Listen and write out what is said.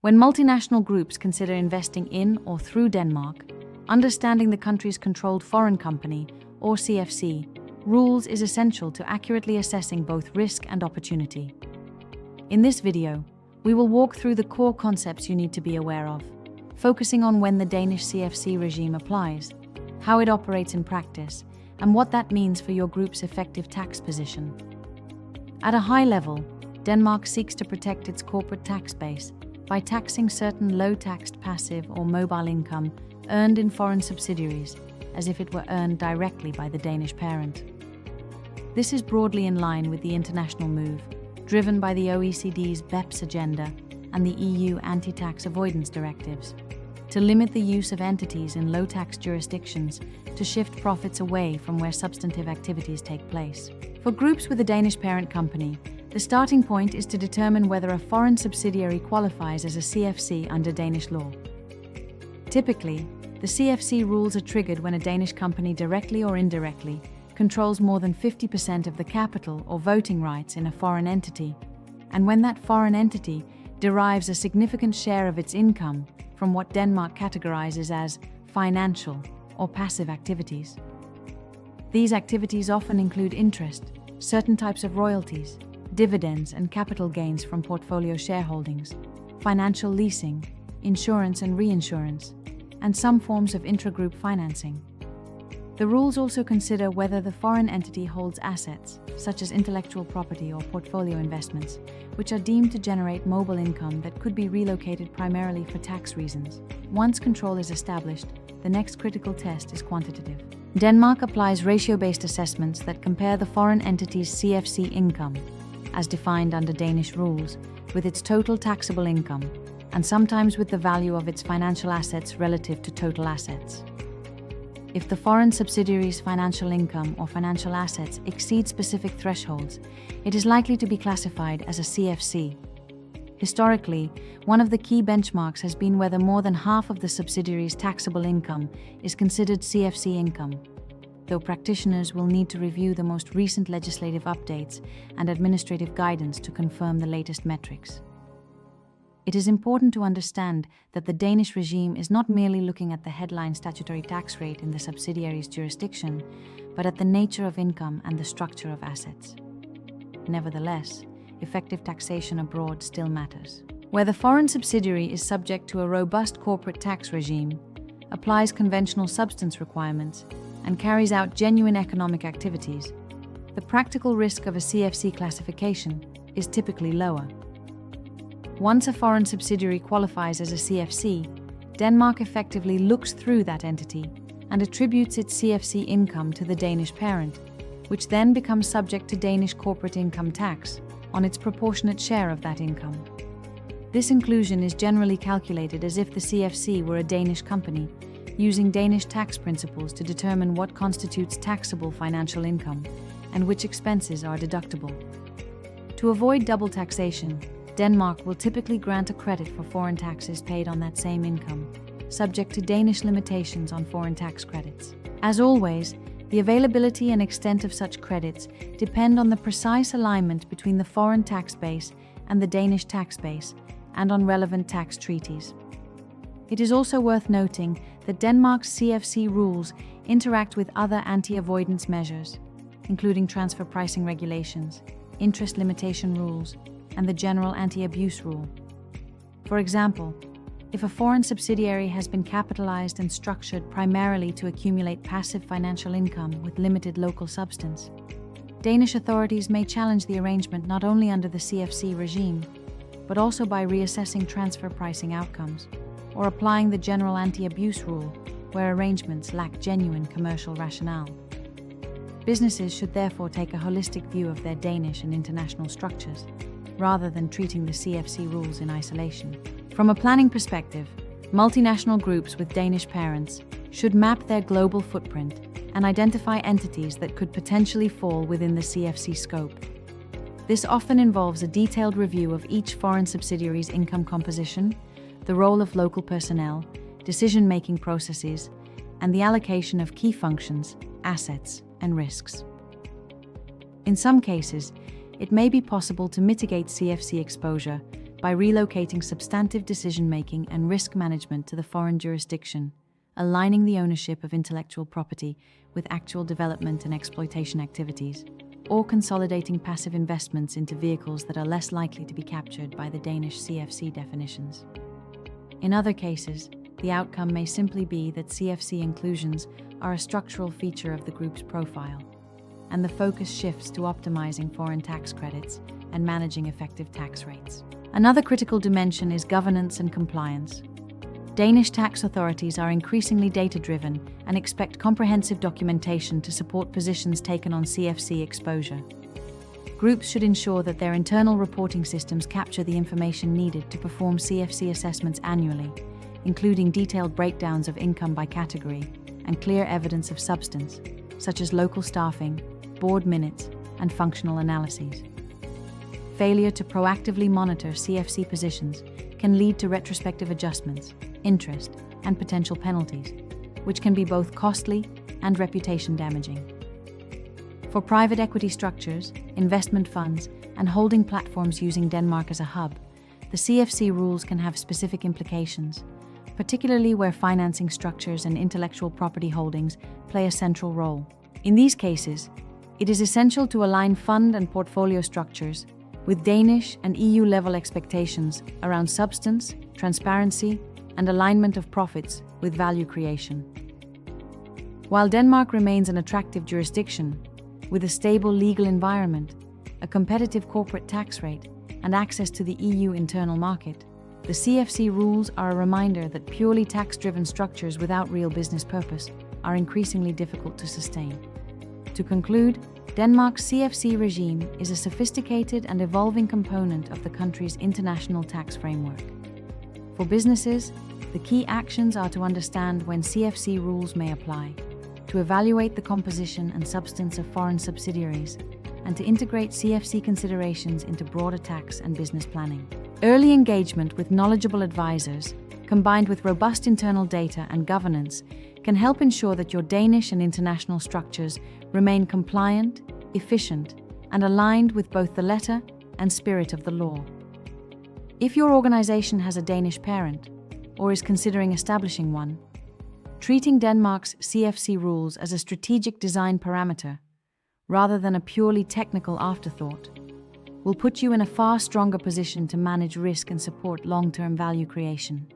When multinational groups consider investing in or through Denmark, understanding the country's controlled foreign company, or CFC, rules is essential to accurately assessing both risk and opportunity. In this video, we will walk through the core concepts you need to be aware of, focusing on when the Danish CFC regime applies, how it operates in practice, and what that means for your group's effective tax position. At a high level, Denmark seeks to protect its corporate tax base by taxing certain low-taxed passive or mobile income earned in foreign subsidiaries, as if it were earned directly by the Danish parent. This is broadly in line with the international move, driven by the OECD's BEPS agenda and the EU anti-tax avoidance directives, to limit the use of entities in low-tax jurisdictions to shift profits away from where substantive activities take place. For groups with a Danish parent company, the starting point is to determine whether a foreign subsidiary qualifies as a CFC under Danish law. Typically, the CFC rules are triggered when a Danish company directly or indirectly controls more than 50% of the capital or voting rights in a foreign entity, and when that foreign entity derives a significant share of its income from what Denmark categorizes as financial or passive activities. These activities often include interest, certain types of royalties, dividends and capital gains from portfolio shareholdings, financial leasing, insurance and reinsurance, and some forms of intragroup financing. The rules also consider whether the foreign entity holds assets, such as intellectual property or portfolio investments, which are deemed to generate mobile income that could be relocated primarily for tax reasons. Once control is established, the next critical test is quantitative. Denmark applies ratio-based assessments that compare the foreign entity's CFC income, as defined under Danish rules, with its total taxable income, and sometimes with the value of its financial assets relative to total assets. If the foreign subsidiary's financial income or financial assets exceed specific thresholds, it is likely to be classified as a CFC. Historically, one of the key benchmarks has been whether more than half of the subsidiary's taxable income is considered CFC income, though practitioners will need to review the most recent legislative updates and administrative guidance to confirm the latest metrics. It is important to understand that the Danish regime is not merely looking at the headline statutory tax rate in the subsidiary's jurisdiction, but at the nature of income and the structure of assets. Nevertheless, effective taxation abroad still matters. Where the foreign subsidiary is subject to a robust corporate tax regime, applies conventional substance requirements, and carries out genuine economic activities, the practical risk of a CFC classification is typically lower. Once a foreign subsidiary qualifies as a CFC, Denmark effectively looks through that entity and attributes its CFC income to the Danish parent, which then becomes subject to Danish corporate income tax on its proportionate share of that income. This inclusion is generally calculated as if the CFC were a Danish company, using Danish tax principles to determine what constitutes taxable financial income and which expenses are deductible. To avoid double taxation, Denmark will typically grant a credit for foreign taxes paid on that same income, subject to Danish limitations on foreign tax credits. As always, the availability and extent of such credits depend on the precise alignment between the foreign tax base and the Danish tax base, and on relevant tax treaties. It is also worth noting that Denmark's CFC rules interact with other anti-avoidance measures, including transfer pricing regulations, interest limitation rules, and the general anti-abuse rule. For example, if a foreign subsidiary has been capitalized and structured primarily to accumulate passive financial income with limited local substance, Danish authorities may challenge the arrangement not only under the CFC regime, but also by reassessing transfer pricing outcomes, or applying the general anti-abuse rule where arrangements lack genuine commercial rationale. Businesses should therefore take a holistic view of their Danish and international structures, rather than treating the CFC rules in isolation. From a planning perspective, multinational groups with Danish parents should map their global footprint and identify entities that could potentially fall within the CFC scope. This often involves a detailed review of each foreign subsidiary's income composition, the role of local personnel, decision-making processes, and the allocation of key functions, assets, and risks. In some cases, it may be possible to mitigate CFC exposure by relocating substantive decision-making and risk management to the foreign jurisdiction, aligning the ownership of intellectual property with actual development and exploitation activities, or consolidating passive investments into vehicles that are less likely to be captured by the Danish CFC definitions. In other cases, the outcome may simply be that CFC inclusions are a structural feature of the group's profile, and the focus shifts to optimizing foreign tax credits and managing effective tax rates. Another critical dimension is governance and compliance. Danish tax authorities are increasingly data-driven and expect comprehensive documentation to support positions taken on CFC exposure. Groups should ensure that their internal reporting systems capture the information needed to perform CFC assessments annually, including detailed breakdowns of income by category and clear evidence of substance, such as local staffing, board minutes, and functional analyses. Failure to proactively monitor CFC positions can lead to retrospective adjustments, interest, and potential penalties, which can be both costly and reputation damaging. For private equity structures, investment funds, and holding platforms using Denmark as a hub, the CFC rules can have specific implications, particularly where financing structures and intellectual property holdings play a central role. In these cases, it is essential to align fund and portfolio structures with Danish and EU-level expectations around substance, transparency, and alignment of profits with value creation. While Denmark remains an attractive jurisdiction, with a stable legal environment, a competitive corporate tax rate, and access to the EU internal market, the CFC rules are a reminder that purely tax-driven structures without real business purpose are increasingly difficult to sustain. To conclude, Denmark's CFC regime is a sophisticated and evolving component of the country's international tax framework. For businesses, the key actions are to understand when CFC rules may apply, to evaluate the composition and substance of foreign subsidiaries, and to integrate CFC considerations into broader tax and business planning. Early engagement with knowledgeable advisors, combined with robust internal data and governance, can help ensure that your Danish and international structures remain compliant, efficient, and aligned with both the letter and spirit of the law. If your organization has a Danish parent, or is considering establishing one, treating Denmark's CFC rules as a strategic design parameter, rather than a purely technical afterthought, will put you in a far stronger position to manage risk and support long-term value creation.